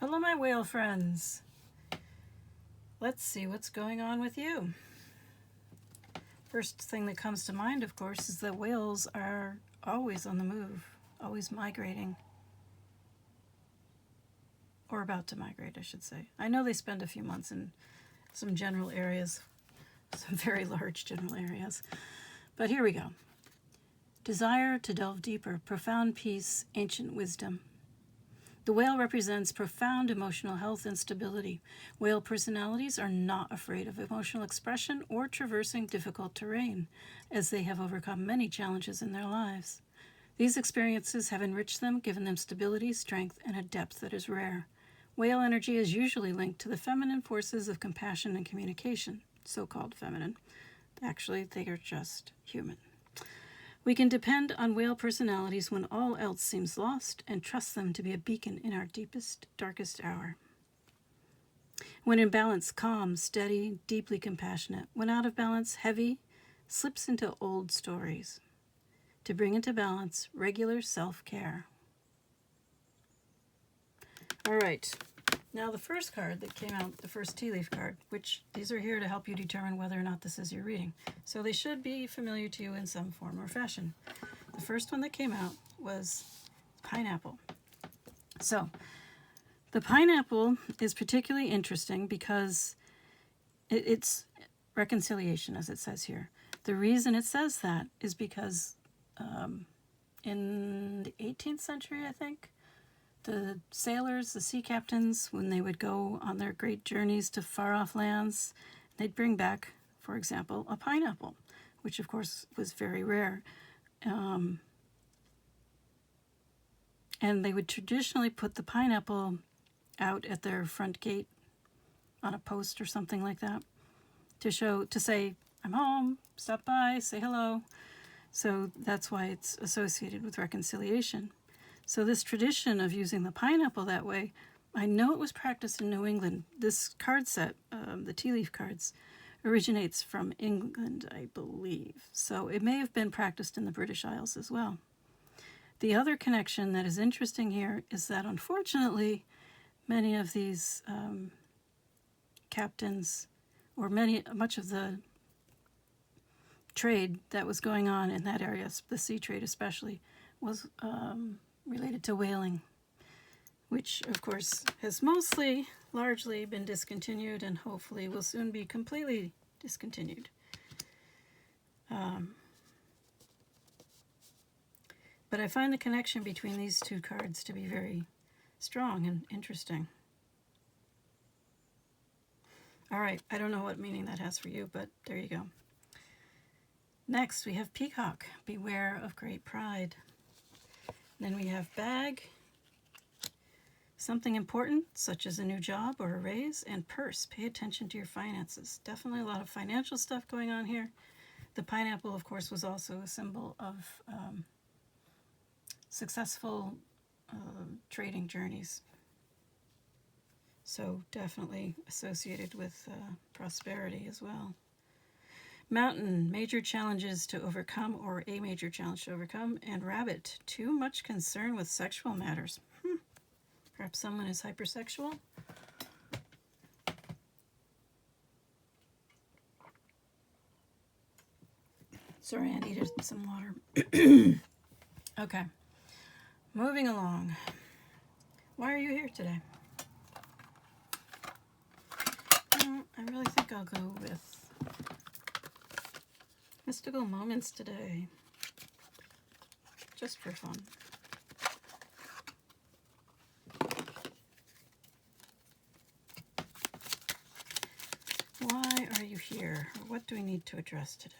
Hello, my whale friends. Let's see what's going on with you. First thing that comes to mind, of course, is that whales are always on the move, always migrating. Or about to migrate, I should say. I know they spend a few months in some general areas, some very large general areas. But here we go. Desire to delve deeper, profound peace, ancient wisdom. The whale represents profound emotional health and stability. Whale personalities are not afraid of emotional expression or traversing difficult terrain, as they have overcome many challenges in their lives. These experiences have enriched them, given them stability, strength, and a depth that is rare. Whale energy is usually linked to the feminine forces of compassion and communication, so-called feminine. Actually, they are just human. We can depend on whale personalities when all else seems lost and trust them to be a beacon in our deepest, darkest hour. When in balance, calm, steady, deeply compassionate. When out of balance, heavy, slips into old stories. To bring into balance, regular self-care. All right. Now the first card that came out, the first tea leaf card, which these are here to help you determine whether or not this is your reading. So they should be familiar to you in some form or fashion. The first one that came out was pineapple. So the pineapple is particularly interesting because it's reconciliation, as it says here. The reason it says that is because in the 18th century, I think, the sailors, the sea captains, when they would go on their great journeys to far-off lands, they'd bring back, for example, a pineapple, which of course was very rare. And they would traditionally put the pineapple out at their front gate on a post or something like that to say, I'm home, stop by, say hello. So that's why it's associated with reconciliation. So this tradition of using the pineapple that way, I know it was practiced in New England. This card set, the tea leaf cards, originates from England, I believe. So it may have been practiced in the British Isles as well. The other connection that is interesting here is that unfortunately, many of these captains, or much of the trade that was going on in that area, the sea trade especially, was related to whaling, which of course has largely been discontinued and hopefully will soon be completely discontinued. But I find the connection between these two cards to be very strong and interesting. All right, I don't know what meaning that has for you, but there you go. Next, we have peacock, beware of great pride. Then we have bag, something important, such as a new job or a raise, and purse, pay attention to your finances. Definitely a lot of financial stuff going on here. The pineapple, of course, was also a symbol of successful trading journeys. So definitely associated with prosperity as well. Mountain, major challenges to overcome or a major challenge to overcome. And rabbit, too much concern with sexual matters. Perhaps someone is hypersexual. Sorry, I needed some water. Okay, moving along. Why are you here today? I really think I'll go with mystical moments today, just for fun. Why are you here? What do we need to address today?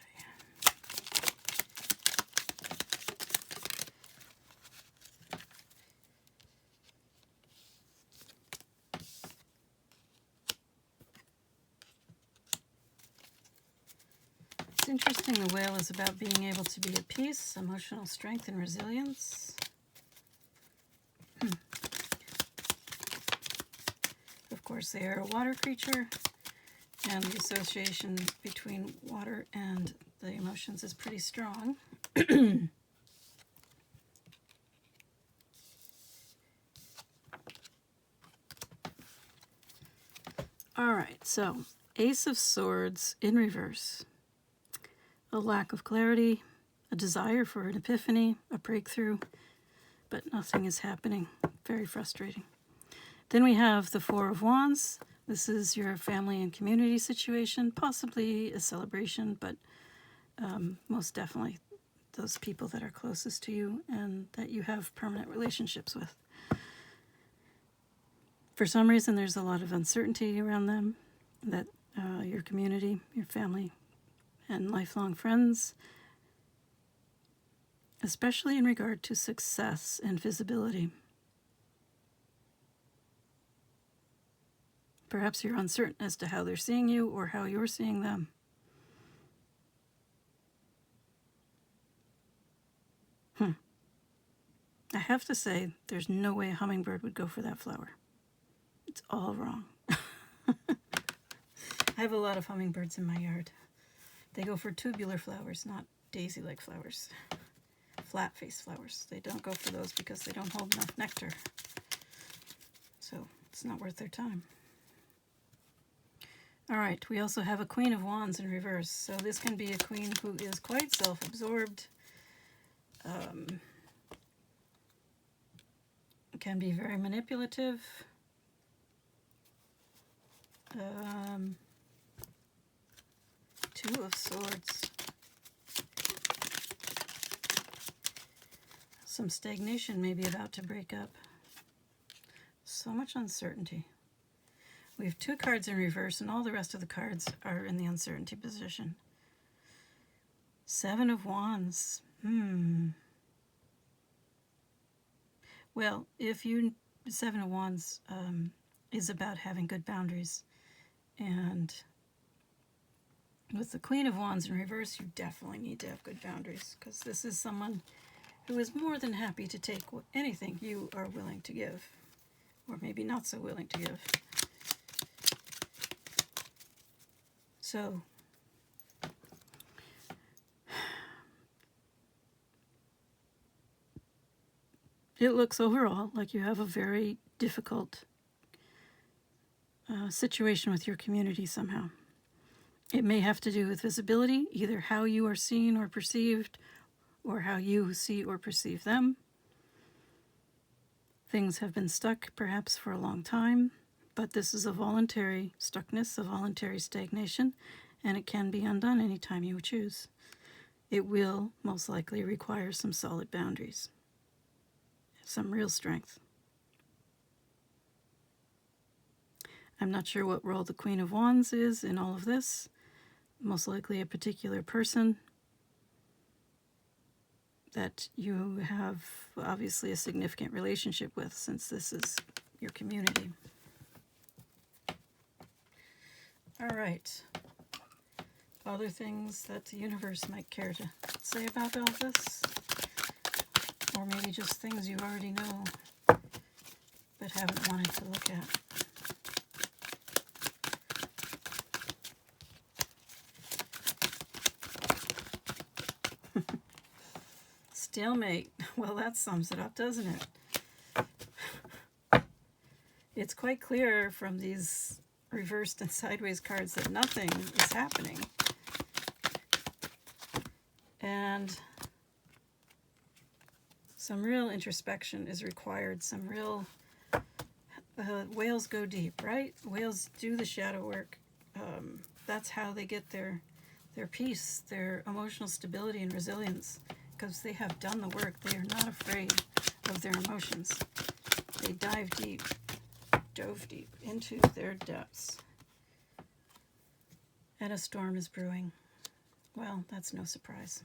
It's interesting, the whale is about being able to be at peace, emotional strength, and resilience. Of course, they are a water creature, and the association between water and the emotions is pretty strong. All right, so Ace of Swords in reverse. A lack of clarity, a desire for an epiphany, a breakthrough, but nothing is happening. Very frustrating. Then we have the Four of Wands. This is your family and community situation, possibly a celebration, but most definitely those people that are closest to you and that you have permanent relationships with. For some reason, there's a lot of uncertainty around them, that your community, your family, and lifelong friends, especially in regard to success and visibility. Perhaps you're uncertain as to how they're seeing you or how you're seeing them. I have to say, there's no way a hummingbird would go for that flower. It's all wrong. I have a lot of hummingbirds in my yard. They go for tubular flowers, not daisy-like flowers. Flat-faced flowers. They don't go for those because they don't hold enough nectar. So it's not worth their time. All right, we also have a Queen of Wands in reverse. So this can be a queen who is quite self-absorbed. Can be very manipulative. Two of Swords. Some stagnation may be about to break up. So much uncertainty. We have two cards in reverse, and all the rest of the cards are in the uncertainty position. Seven of Wands. Well, Seven of Wands is about having good boundaries. And with the Queen of Wands in reverse, you definitely need to have good boundaries, because this is someone who is more than happy to take anything you are willing to give, or maybe not so willing to give. So, it looks overall like you have a very difficult situation with your community somehow. It may have to do with visibility, either how you are seen or perceived, or how you see or perceive them. Things have been stuck perhaps for a long time, but this is a voluntary stuckness, a voluntary stagnation, and it can be undone anytime you choose. It will most likely require some solid boundaries, some real strength. I'm not sure what role the Queen of Wands is in all of this. Most likely a particular person that you have obviously a significant relationship with, since this is your community. All right. Other things that the universe might care to say about all this, or maybe just things you already know but haven't wanted to look at. Stalemate. Well, that sums it up, doesn't it? It's quite clear from these reversed and sideways cards that nothing is happening. And some real introspection is required, some real... whales go deep, right? Whales do the shadow work. That's how they get their peace, their emotional stability and resilience, because they have done the work. They are not afraid of their emotions. They dove deep into their depths. And a storm is brewing. Well, that's no surprise.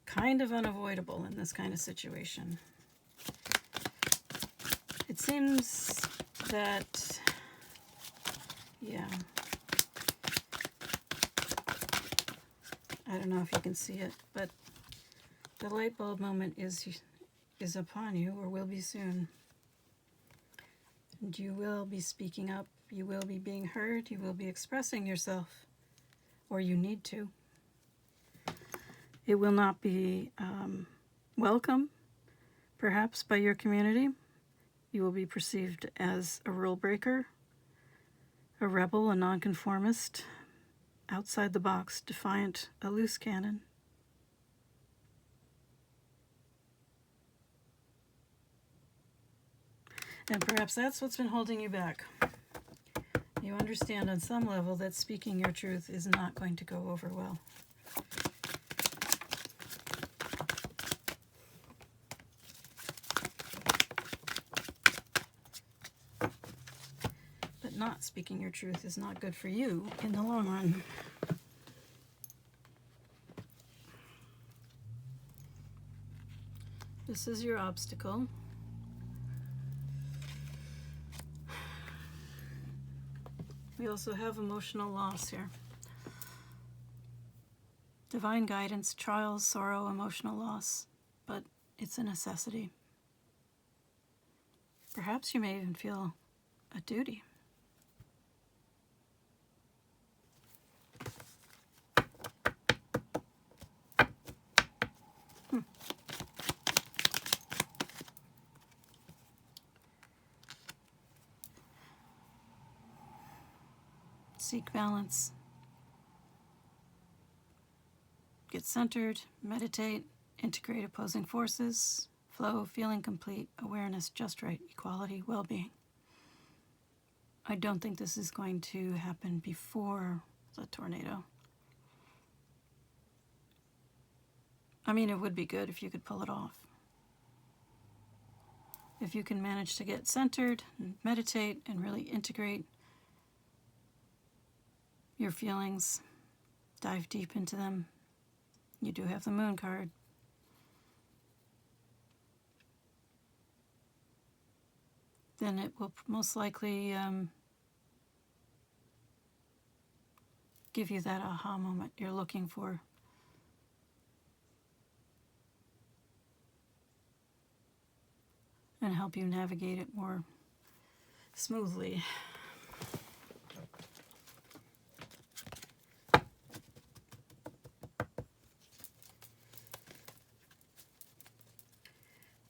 Kind of unavoidable in this kind of situation. It seems that, yeah, I don't know if you can see it, but the light bulb moment is upon you, or will be soon. And you will be speaking up, you will be being heard, you will be expressing yourself, or you need to. It will not be welcome, perhaps, by your community. You will be perceived as a rule breaker, a rebel, a nonconformist, outside the box, defiant, a loose cannon. And perhaps that's what's been holding you back. You understand on some level that speaking your truth is not going to go over well. But not speaking your truth is not good for you in the long run. This is your obstacle. We also have emotional loss here. Divine guidance, trials, sorrow, emotional loss, but it's a necessity. Perhaps you may even feel a duty. Seek balance. Get centered, meditate, integrate opposing forces, flow, feeling complete, awareness, just right, equality, well-being. I don't think this is going to happen before the tornado. I mean, it would be good if you could pull it off. If you can manage to get centered and meditate and really integrate your feelings, dive deep into them. You do have the Moon card. Then it will most likely give you that aha moment you're looking for. And help you navigate it more smoothly.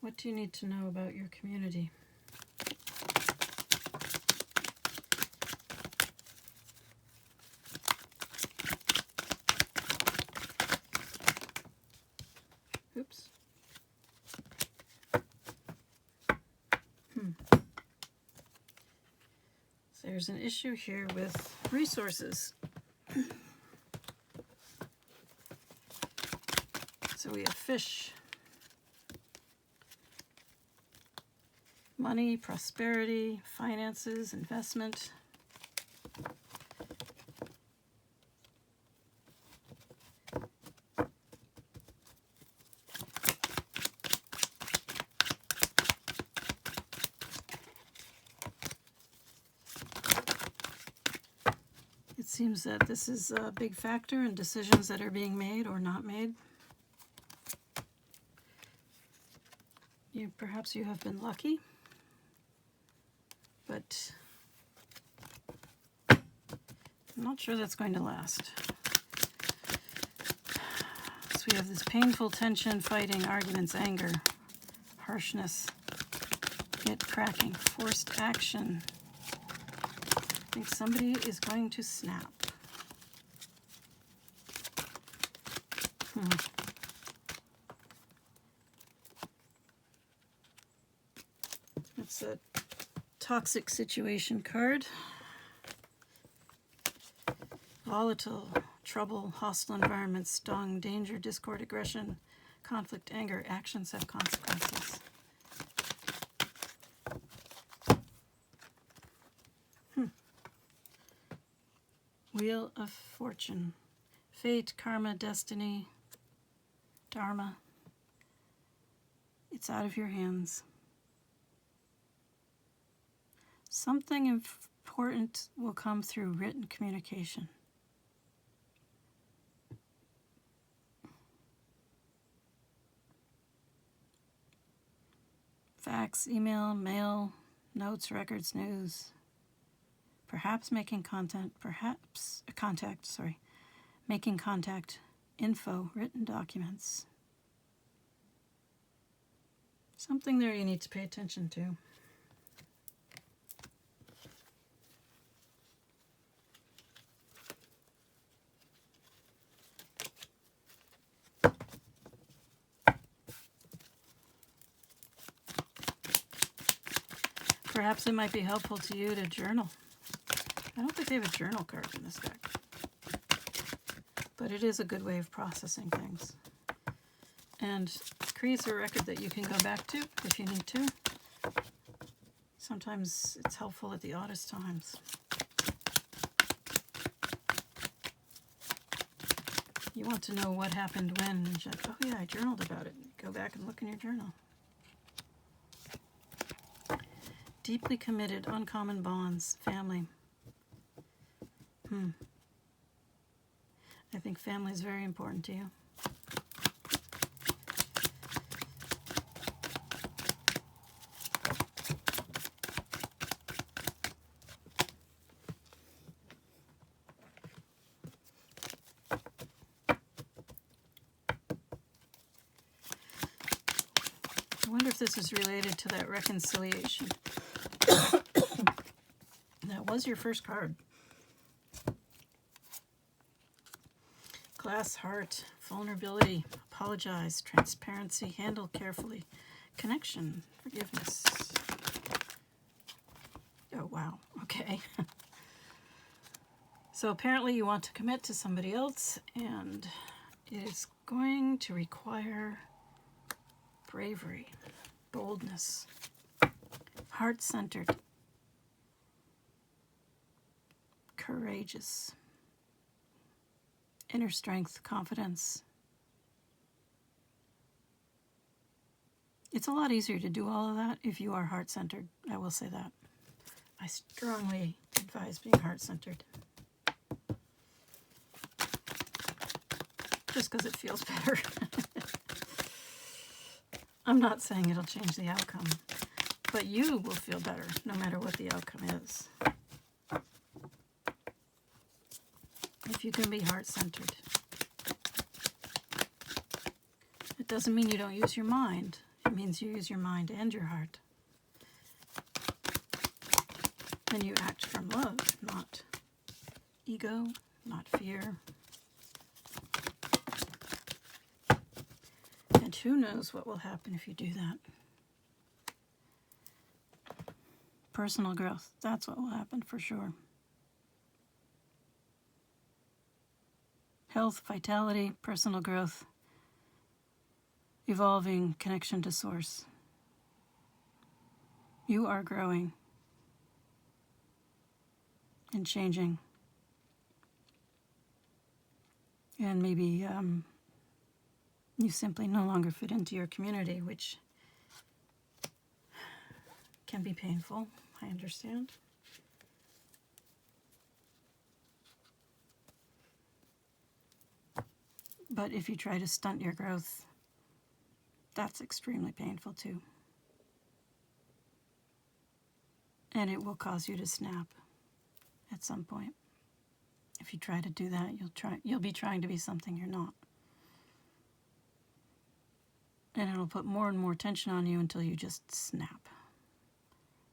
What do you need to know about your community? Oops. So there's an issue here with resources. So we have fish. Money, prosperity, finances, investment. It seems that this is a big factor in decisions that are being made or not made. Perhaps you have been lucky, but I'm not sure that's going to last. So we have this painful tension, fighting, arguments, anger, harshness, get cracking, forced action. I think somebody is going to snap. It's a toxic situation card. Volatile, trouble, hostile environment, stung, danger, discord, aggression, conflict, anger, actions have consequences. Wheel of Fortune. Fate, karma, destiny, dharma. It's out of your hands. Something important will come through written communication. Fax, email, mail, notes, records, news. Perhaps making contact, making contact, info, written documents. Something there you need to pay attention to. perhaps it might be helpful to you to journal. I don't think they have a journal card in this deck, but it is a good way of processing things. And creates a record that you can go back to if you need to. Sometimes it's helpful at the oddest times. You want to know what happened when, and just, oh yeah, I journaled about it. Go back and look in your journal. Deeply committed, uncommon bonds, family. I think family is very important to you. I wonder if this is related to that reconciliation. That was your first card. Glass heart, vulnerability, apologize, transparency, handle carefully, connection, forgiveness. Oh, wow. Okay. So apparently you want to commit to somebody else, and it is going to require bravery, boldness, heart-centered, courageous, inner strength, confidence. It's a lot easier to do all of that if you are heart-centered. I will say that. I strongly advise being heart-centered. Just because it feels better. I'm not saying it'll change the outcome, but you will feel better no matter what the outcome is. If you can be heart-centered. It doesn't mean you don't use your mind. It means you use your mind and your heart. And you act from love, not ego, not fear. And who knows what will happen if you do that. Personal growth, that's what will happen for sure. Health, vitality, personal growth, evolving, connection to source. You are growing and changing. And maybe you simply no longer fit into your community, which can be painful, I understand. But if you try to stunt your growth, that's extremely painful too. And it will cause you to snap at some point. If you try to do that, you'll be trying to be something you're not. And it'll put more and more tension on you until you just snap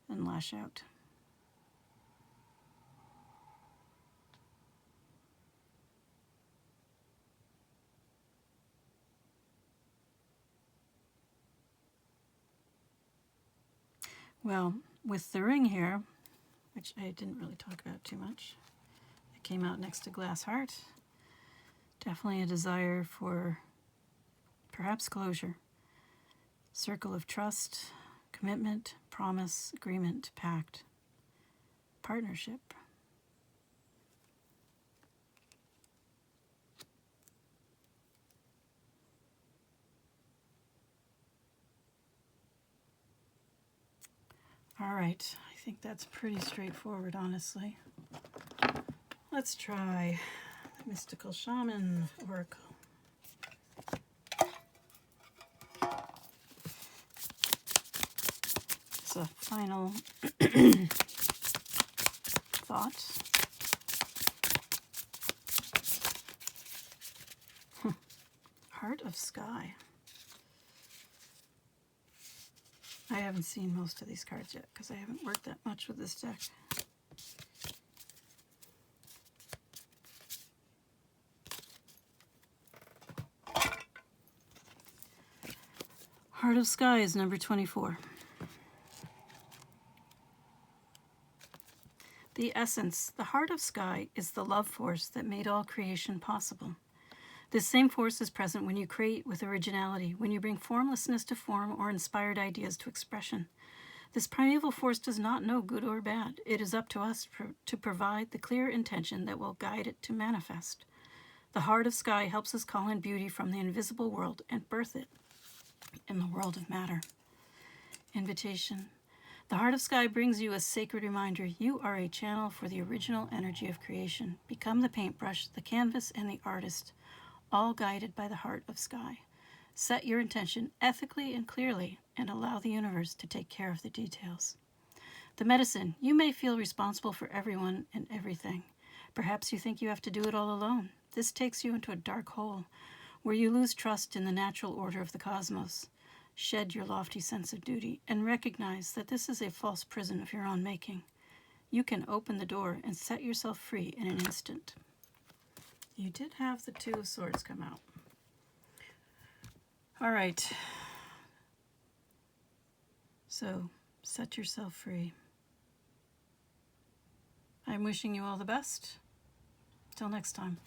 and lash out. Well, with the ring here, which I didn't really talk about too much, it came out next to Glass Heart. Definitely a desire for perhaps closure. Circle of trust, commitment, promise, agreement, pact, partnership. All right, I think that's pretty straightforward, honestly. Let's try the Mystical Shaman Oracle. It's a final thought. Heart of Sky. I haven't seen most of these cards yet because I haven't worked that much with this deck. Heart of Sky is number 24. The essence, the heart of sky, is the love force that made all creation possible. This same force is present when you create with originality, when you bring formlessness to form or inspired ideas to expression. This primeval force does not know good or bad. It is up to us to provide the clear intention that will guide it to manifest. The heart of sky helps us call in beauty from the invisible world and birth it in the world of matter. Invitation. The heart of sky brings you a sacred reminder. You are a channel for the original energy of creation. Become the paintbrush, the canvas, and the artist, all guided by the heart of sky. Set your intention ethically and clearly, and allow the universe to take care of the details. The medicine. You may feel responsible for everyone and everything. Perhaps you think you have to do it all alone. This takes you into a dark hole, where you lose trust in the natural order of the cosmos. Shed your lofty sense of duty, and recognize that this is a false prison of your own making. You can open the door and set yourself free in an instant. You did have the Two of Swords come out. All right. So, set yourself free. I'm wishing you all the best. Till next time.